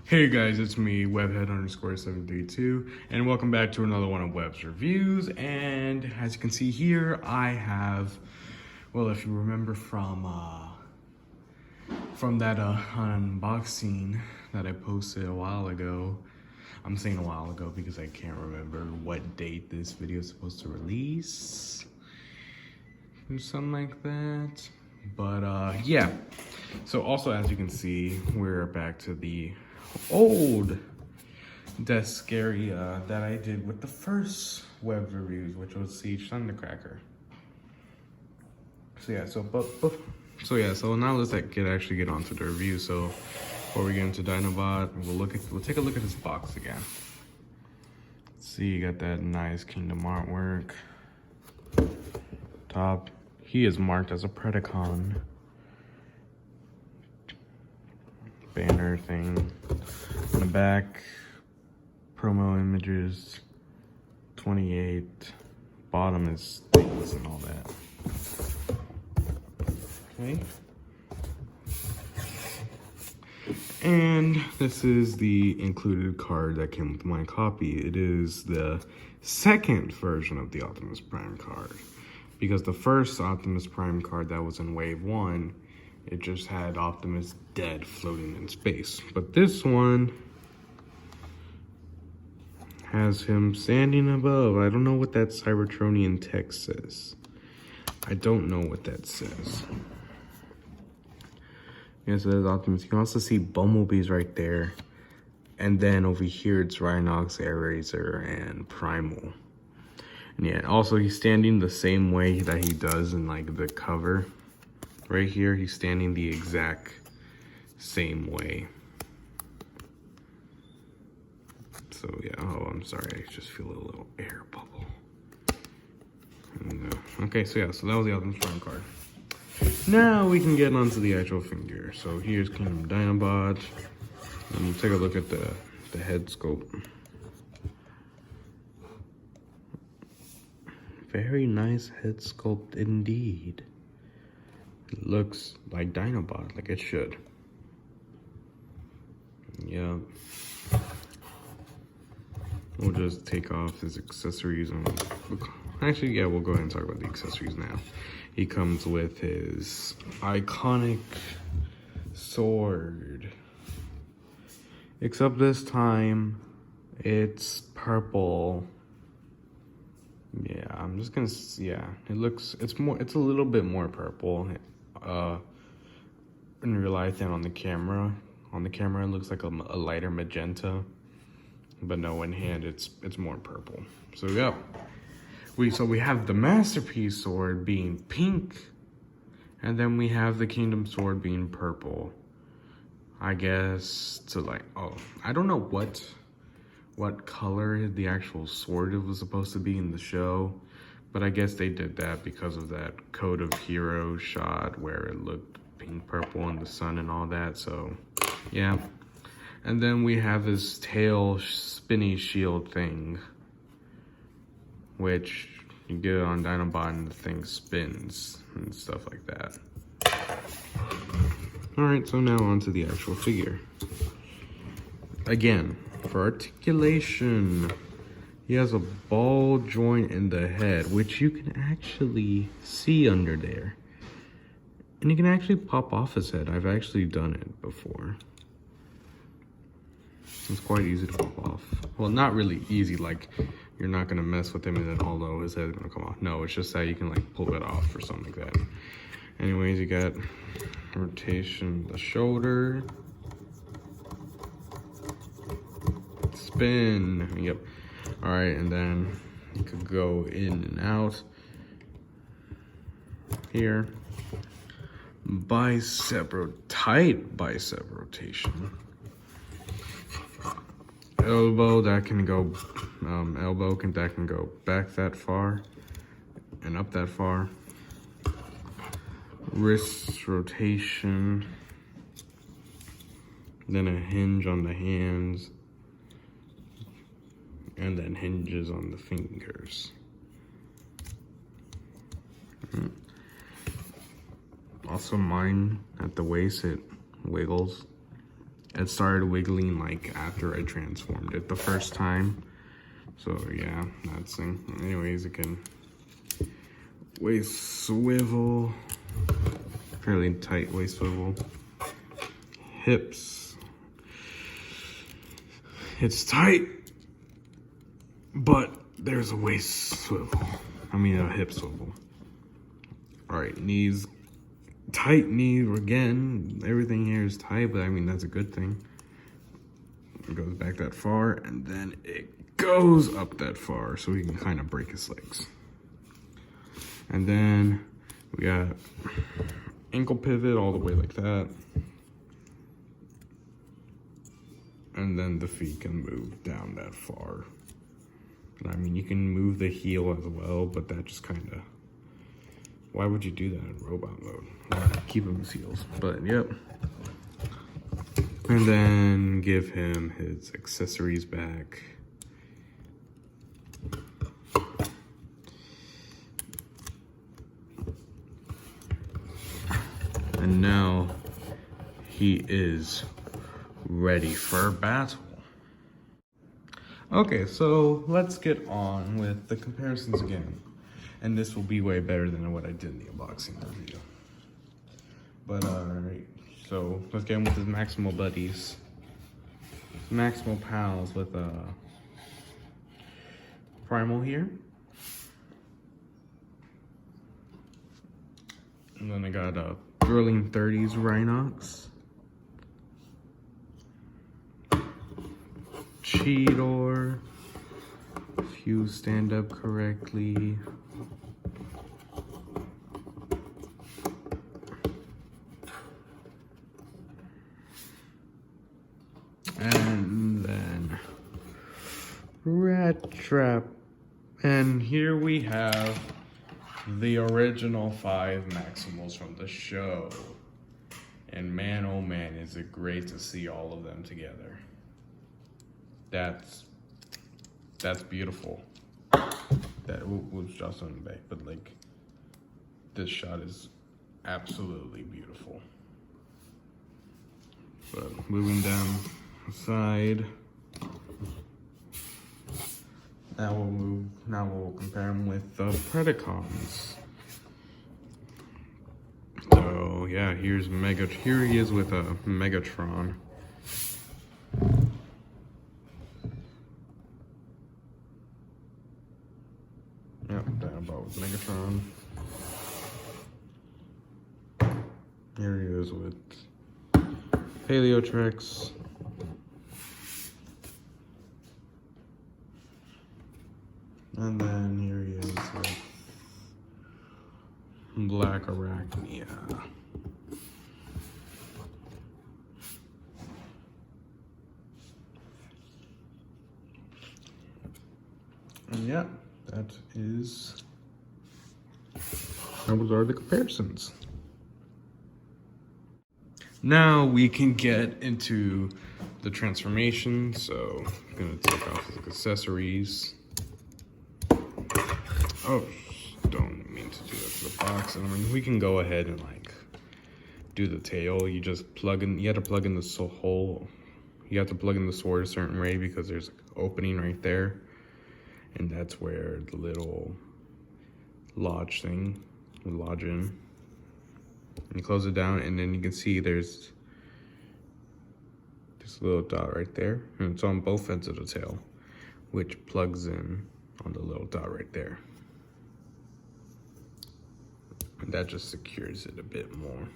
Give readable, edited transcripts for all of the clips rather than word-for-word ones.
Hey guys, it's me, webhead_732, and welcome back to another one of Web's reviews. And as you can see here, I have, well, if you remember from that unboxing that I posted a while ago. I'm saying a while ago because I can't remember what date this video is supposed to release, or something like that. But yeah. So also, as you can see, we're back to the old desk area that I did with the first web reviews, which was Siege Thundercracker. So yeah, so now let's actually get onto the review. So before we get into Dinobot, we'll take a look at this box again. Let's see, you got that nice Kingdom artwork. Top, he is marked as a Predacon. Banner thing. In the back, promo images, 28. Bottom is things and all that. Okay. And this is the included card that came with my copy. It is the second version of the Optimus Prime card. Because the first Optimus Prime card that was in Wave 1, it just had Optimus dead floating in space. But this one has him standing above. I don't know what that Cybertronian text says. I don't know what that says. Yes, it says Optimus. You can also see Bumblebees right there. And then over here, it's Rhinox, Airazor, and Primal. And yeah, also he's standing the same way that he does in like the cover. Right here, he's standing the exact same way. So yeah, oh, I'm sorry, I just feel a little air bubble. And, okay, so yeah, so that was the Optimus Prime card. Now we can get onto the actual figure. So here's Kingdom Dinobot. And we'll take a look at the head sculpt. Very nice head sculpt indeed. It looks like Dinobot, like it should. Yeah. We'll just take off his accessories and actually, yeah, we'll go ahead and talk about the accessories now. He comes with his iconic sword. Except this time, it's purple. Yeah, I'm just gonna, yeah, it's a little bit more purple in real life than on the camera. On the camera, it looks like a lighter magenta, but no, in hand, it's more purple. So yeah, we have the Masterpiece sword being pink, and then we have the Kingdom sword being purple. I guess to like, oh, I don't know what color the actual sword was supposed to be in the show, but I guess they did that because of that Code of Heroes shot where it looked pink purple in the sun and all that. So yeah, and then we have this tail spinny shield thing, which you get it on Dinobot and the thing spins and stuff like that. All right, so now on to the actual figure. Again, for articulation, he has a ball joint in the head, which you can actually see under there. And you can actually pop off his head. I've actually done it before. It's quite easy to pop off. Well, not really easy, like you're not gonna mess with him and then although his head's gonna come off. No, it's just that you can like pull it off or something like that. Anyways, you got rotation, the shoulder. Spin, yep. All right, and then you could go in and out here. Tight bicep rotation. Elbow, that can go, that can go back that far and up that far. Wrist rotation. Then a hinge on the hands. And then hinges on the fingers. Also mine at the waist, it wiggles. It started wiggling like after I transformed it the first time. So yeah, that's thing. Anyways, it can waist swivel, fairly tight waist swivel. Hips, it's tight, but there's a waist swivel. I mean a hip swivel. All right, knees, tight knees again. Everything here is tight, but I mean that's a good thing. It goes back that far, and then it goes up that far, so we can kind of break his legs. And then we got ankle pivot all the way like that. And then the feet can move down that far. I mean, you can move the heel as well, but that just kind of, why would you do that in robot mode? Why keep him his heels? But yep. And then give him his accessories back. And now he is ready for battle. Okay, so let's get on with the comparisons again. And this will be way better than what I did in the unboxing review. But alright, so let's get in with his Maximal buddies. Maximal pals with Primal here. And then I got Thrilling 30s Rhinox. Cheetor, if you stand up correctly. And then Rat Trap. And here we have the original 5 Maximals from the show. And man, oh man, is it great to see all of them together. That's beautiful. That was just on the back, but like this shot is absolutely beautiful. But moving down the side, now we'll compare them with the Predacons. So yeah, here he is with a Megatron. Yep, Dinobot with Megatron. Here he is with Paleotrex. And then here he is with Black Arachnia. And yeah, those are the comparisons. Now we can get into the transformation. So I'm gonna take off his accessories. Oh, don't mean to do that to the box. I mean, we can go ahead and like do the tail. You just plug in. You have to plug in the hole. You have to plug in the sword a certain way because there's an opening right there, and that's where the little lodge thing will lodge in. And you close it down, and then you can see there's this little dot right there, and it's on both ends of the tail, which plugs in on the little dot right there. And that just secures it a bit more.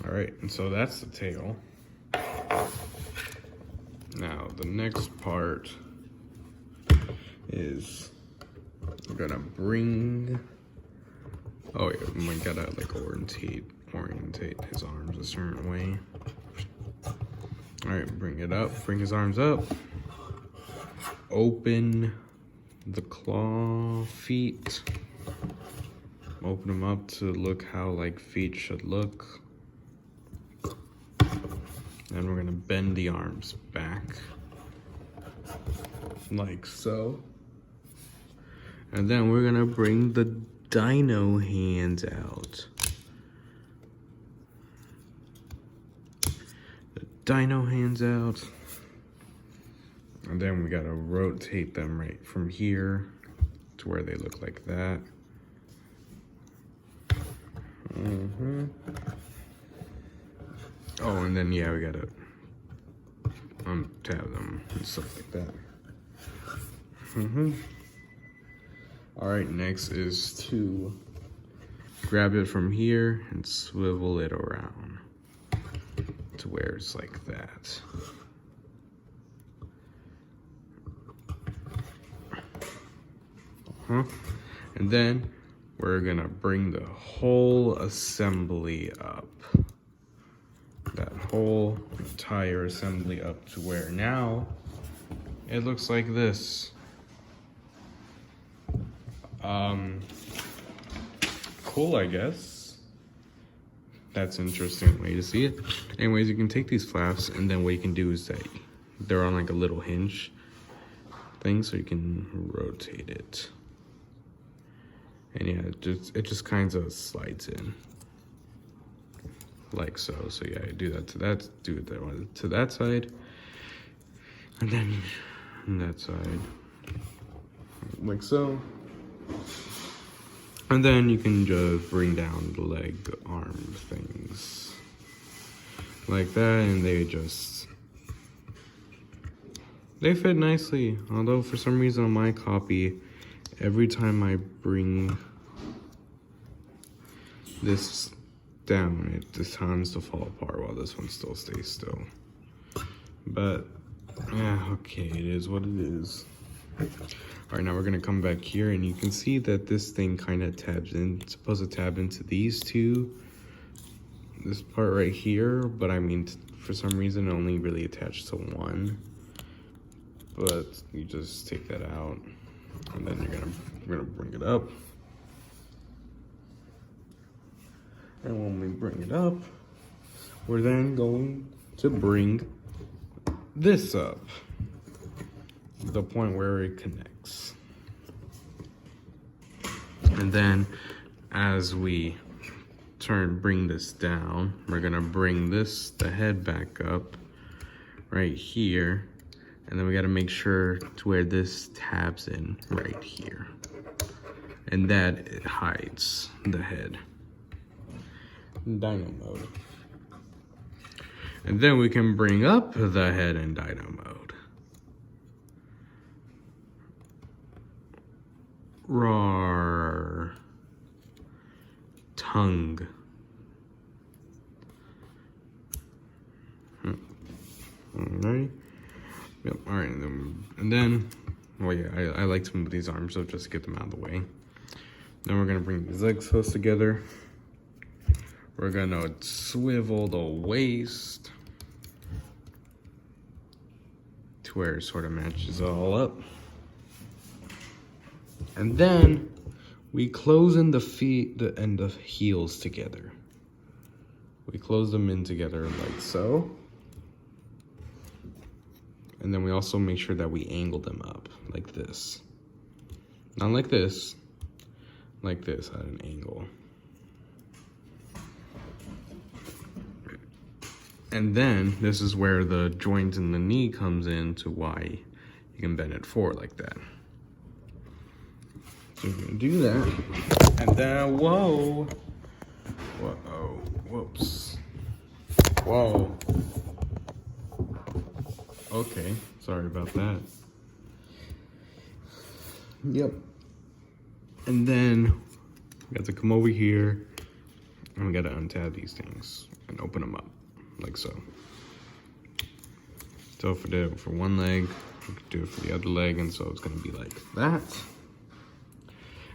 All right, and so that's the tail. Now the next part is we're gonna bring, oh yeah, we gotta like orientate his arms a certain way. All right, bring his arms up. Open the claw feet. Open them up to look how like feet should look. Then we're gonna bend the arms back like so. And then we're gonna bring the dino hands out. dino hands out. And then we gotta rotate them right from here to where they look like that. Oh, and then yeah, we gotta untab them and stuff like that. All right, next is to grab it from here and swivel it around to where it's like that. And then we're gonna bring the whole assembly up. That whole entire assembly up to where now it looks like this. Cool, I guess. That's an interesting way to see it. Anyways, you can take these flaps, and then what you can do is that they're on like a little hinge thing, so you can rotate it. And yeah, it just kind of slides in. Like so. So yeah, do that to that, do it that one to that side. And then on that side. Like so. And then you can just bring down the leg arm things. Like that, and they fit nicely. Although for some reason on my copy, every time I bring this down, it just tends to fall apart while this one still stays still. But yeah, okay, it is what it is. All right, now we're gonna come back here, and you can see that this thing kind of tabs in. It's supposed to tab into these two, this part right here, but I mean, for some reason, it only really attached to one. But you just take that out, and then we're gonna bring it up. And when we bring it up, we're then going to bring this up. The point where it connects. And then as we bring this down, we're gonna bring the head back up right here. And then we gotta make sure to where this tabs in right here. And that it hides the head. Dino mode. And then we can bring up the head in dino mode. Roar. Tongue. Alright. Yep, alright. And then, well, yeah, I like to move these arms up just to get them out of the way. Then we're going to bring these legs close together. We're going to swivel the waist to where it sort of matches all up. And then we close in the feet and the heels together. We close them in together like so. And then we also make sure that we angle them up like this. Not like this at an angle. And then this is where the joint in the knee comes in to why you can bend it forward like that. So you're gonna do that. And then, whoa. Whoa, whoops. Whoa. Okay, sorry about that. Yep. And then we got to come over here and we got to untab these things and open them up like so. So for one leg, we could do it for the other leg, and so it's gonna be like that.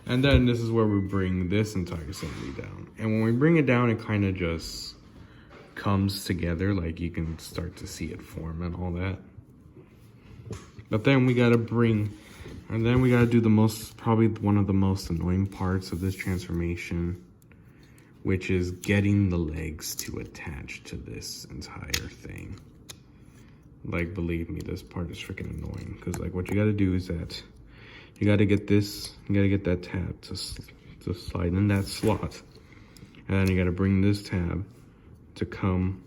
And then this is where we bring this entire assembly down. And when we bring it down, it kind of just comes together, like you can start to see it form and all that. But then we gotta do probably one of the most annoying parts of this transformation, which is getting the legs to attach to this entire thing. Like, believe me, this part is freaking annoying, because like what you gotta do is that you gotta get that tab to slide in that slot, and then you gotta bring this tab to come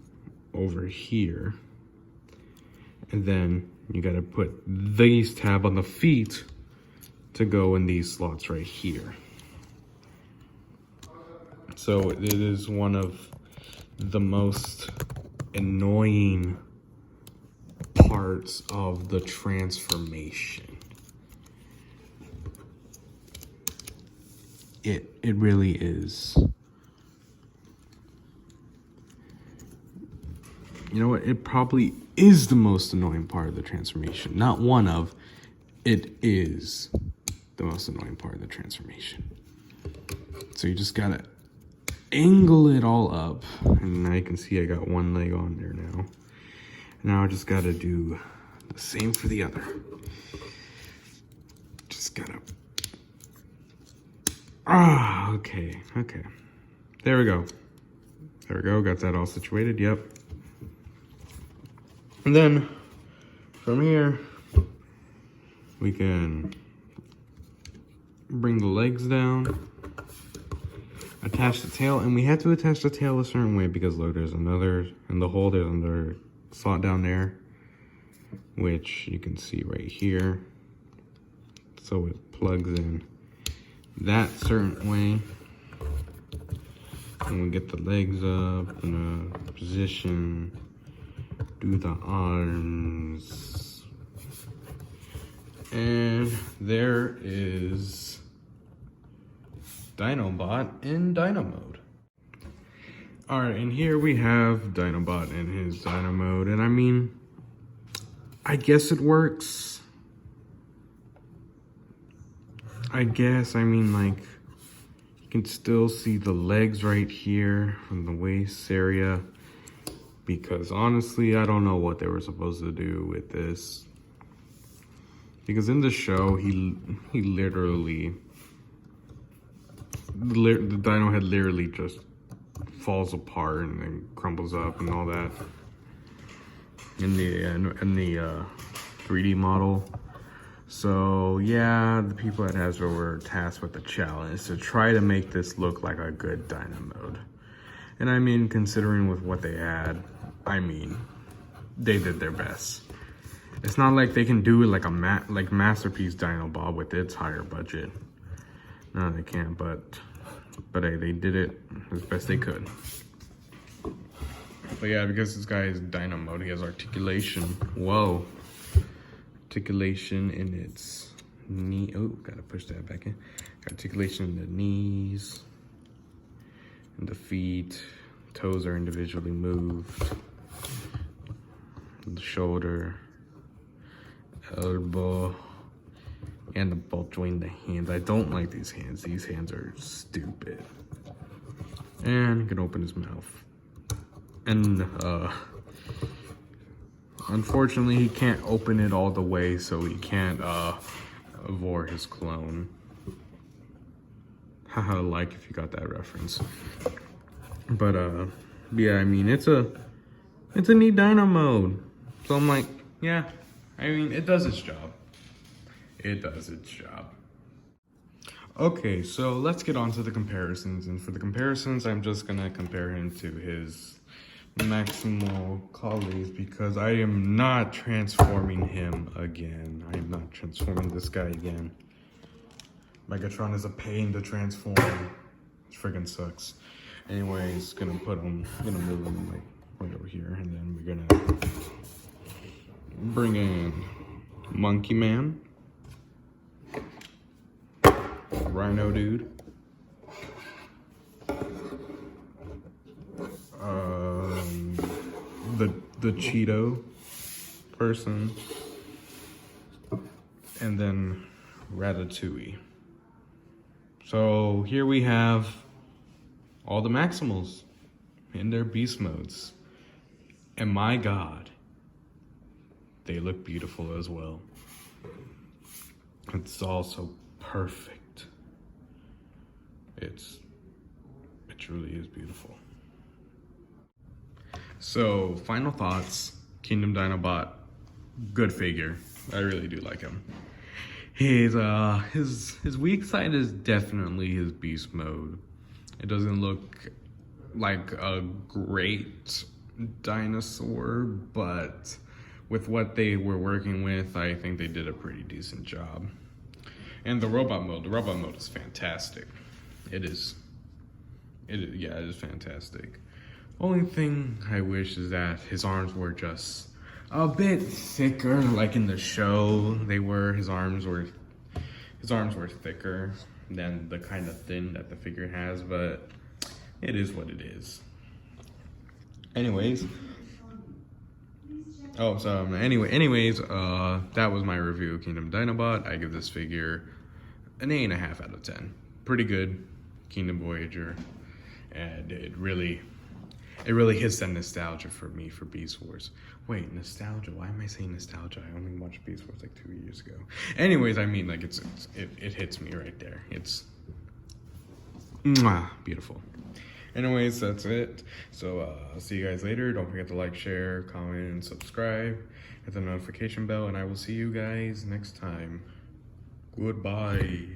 over here And then you gotta put these tab on the feet to go in these slots right here. So it is one of the most annoying parts of the transformation. It really is. You know what? It probably is the most annoying part of the transformation. Not one of, it is the most annoying part of the transformation. So you just gotta angle it all up. And now you can see I got one leg on there now. Now I just gotta do the same for the other. Just gotta, okay. There we go. There we go, got that all situated, yep. And then from here, we can bring the legs down, attach the tail, and we have to attach the tail a certain way because look, there's another, in the hole, there's another slot down there, which you can see right here. So it plugs in that certain way. And we get the legs up in a position, do the arms. And there is Dinobot in Dino mode. Alright, and here we have Dinobot in his Dino mode. And I mean, I guess it works. I guess, I mean, like, you can still see the legs right here from the waist area. Because honestly, I don't know what they were supposed to do with this. Because in the show, he literally, the dino head literally just falls apart and then crumbles up and all that. In the 3D model. So yeah, the people at Hasbro were tasked with the challenge to try to make this look like a good Dino mode. And I mean, considering with what they had, I mean, they did their best. It's not like they can do it like a Masterpiece Dinobot with its higher budget. No, they can't, but hey, they did it as best they could. But yeah, because this guy is Dino mode, he has articulation. Whoa. Articulation in its knee. Oh, gotta push that back in. Articulation in the knees. And the feet. Toes are individually moved. The shoulder. Elbow. And the ball joint, the hands. I don't like these hands. These hands are stupid. And he can open his mouth. And unfortunately, he can't open it all the way, so he can't avoid his clone. Haha, like if you got that reference. But yeah, I mean, it's a neat Dino mode. So I'm like, yeah, I mean, it does its job. It does its job. Okay, so let's get on to the comparisons. And for the comparisons, I'm just gonna compare him to his Maximal colleagues because I am not transforming him again. I am not transforming this guy again. Megatron is a pain to transform. It friggin' sucks. Anyways, gonna put him, gonna move him like right over here, and then we're gonna bring in Monkey Man, Rhino Dude, the Cheeto person, and then Ratatouille. So here we have all the Maximals in their beast modes. And my God, they look beautiful as well. It's also perfect. It truly is beautiful. So, final thoughts. Kingdom Dinobot, good figure. I really do like him. His weak side is definitely his beast mode. It doesn't look like a great dinosaur, but with what they were working with, I think they did a pretty decent job. And the robot mode is fantastic. It is fantastic. Only thing I wish is that his arms were just a bit thicker, like in the show they were. His arms were thicker than the kind of thin that the figure has, but it is what it is. Anyways, that was my review of Kingdom Dinobot. I give this figure an 8.5 out of 10. Pretty good Kingdom Voyager, and it really hits that nostalgia for me for Beast Wars. Wait, nostalgia? Why am I saying nostalgia? I only watched Beast Wars like 2 years ago. Anyways, I mean, like, it hits me right there. It's beautiful. Anyways, that's it. So I'll see you guys later. Don't forget to like, share, comment, and subscribe. Hit the notification bell, and I will see you guys next time. Goodbye.